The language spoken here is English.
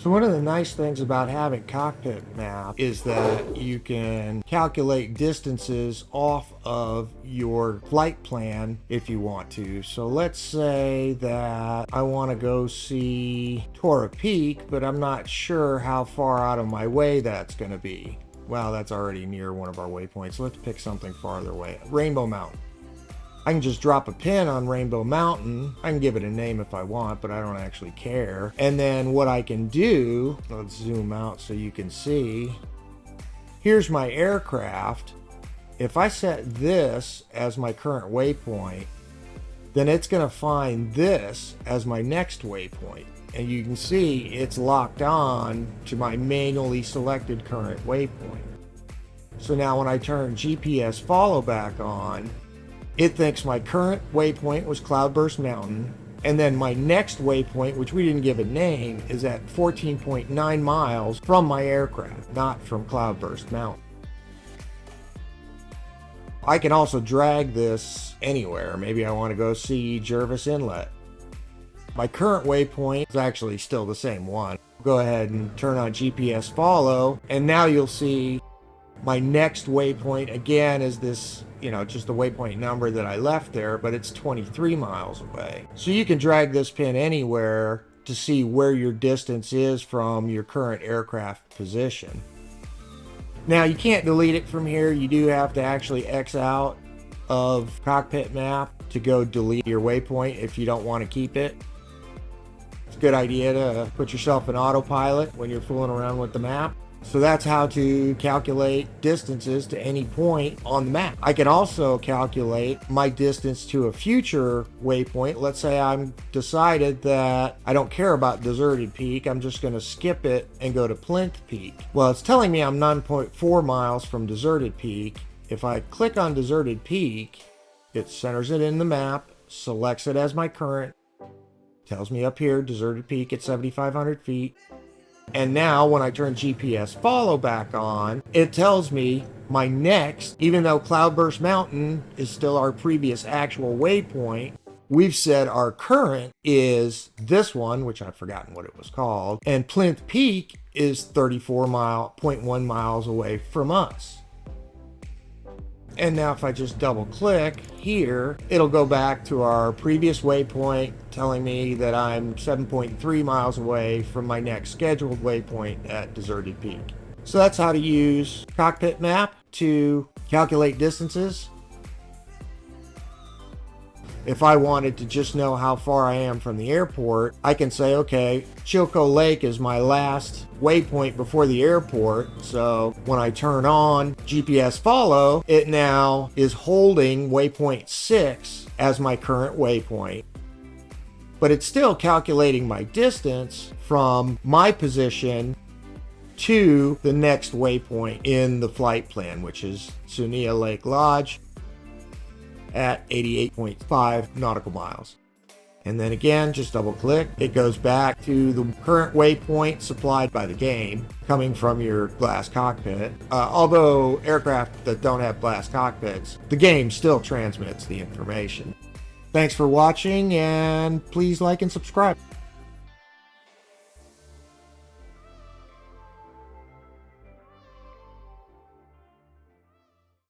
So one of the nice things about having cockpit map is that you can calculate distances off of your flight plan if you want to. So let's say that I want to go see Tora Peak, but I'm not sure how far out of my way that's going to be. Well, that's already near one of our waypoints. Let's pick something farther away. Rainbow Mountain. I can just drop a pin on Rainbow Mountain. I can give it a name if I want, but I don't actually care. And then what I can do, let's zoom out so you can see. Here's my aircraft. If I set this as my current waypoint, then it's going to find this as my next waypoint. And you can see it's locked on to my manually selected current waypoint. So now when I turn GPS follow back on, it thinks my current waypoint was Cloudburst Mountain, and then my next waypoint, which we didn't give a name, is at 14.9 miles from my aircraft, not from Cloudburst Mountain. I can also drag this anywhere. Maybe I want to go see Jervis Inlet. My current waypoint is actually still the same one. Go ahead and turn on GPS follow, and now you'll see my next waypoint again is this, just the waypoint number that I left there, but it's 23 miles away. So you can drag this pin anywhere to see where your distance is from your current aircraft position. Now you can't delete it from here. You do have to actually X out of cockpit map to go delete your waypoint if you don't want to keep it. It's a good idea to put yourself in autopilot when you're fooling around with the map. So that's how to calculate distances to any point on the map. I can also calculate my distance to a future waypoint. Let's say I'm decided that I don't care about Deserted Peak. I'm just going to skip it and go to Plinth Peak. Well, it's telling me I'm 9.4 miles from Deserted Peak. If I click on Deserted Peak, it centers it in the map, selects it as my current, tells me up here, Deserted Peak at 7,500 feet. And now when I turn GPS follow back on, it tells me my next, even though Cloudburst Mountain is still our previous actual waypoint, we've said our current is this one, which I've forgotten what it was called, and Plinth Peak is 34.1 miles away from us. And now if I just double click here, it'll go back to our previous waypoint telling me that I'm 7.3 miles away from my next scheduled waypoint at Deserted Peak. So that's how to use cockpit map to calculate distances. If I wanted to just know how far I am from the airport, I can say, okay, Chilco Lake is my last waypoint before the airport. So when I turn on GPS follow, it now is holding waypoint 6 as my current waypoint. But it's still calculating my distance from my position to the next waypoint in the flight plan, which is Sunia Lake Lodge at 88.5 nautical miles. And then again, just double click, it goes back to the current waypoint supplied by the game coming from your glass cockpit. Although aircraft that don't have glass cockpits, the game still transmits the information. Thanks for watching, and please like and subscribe.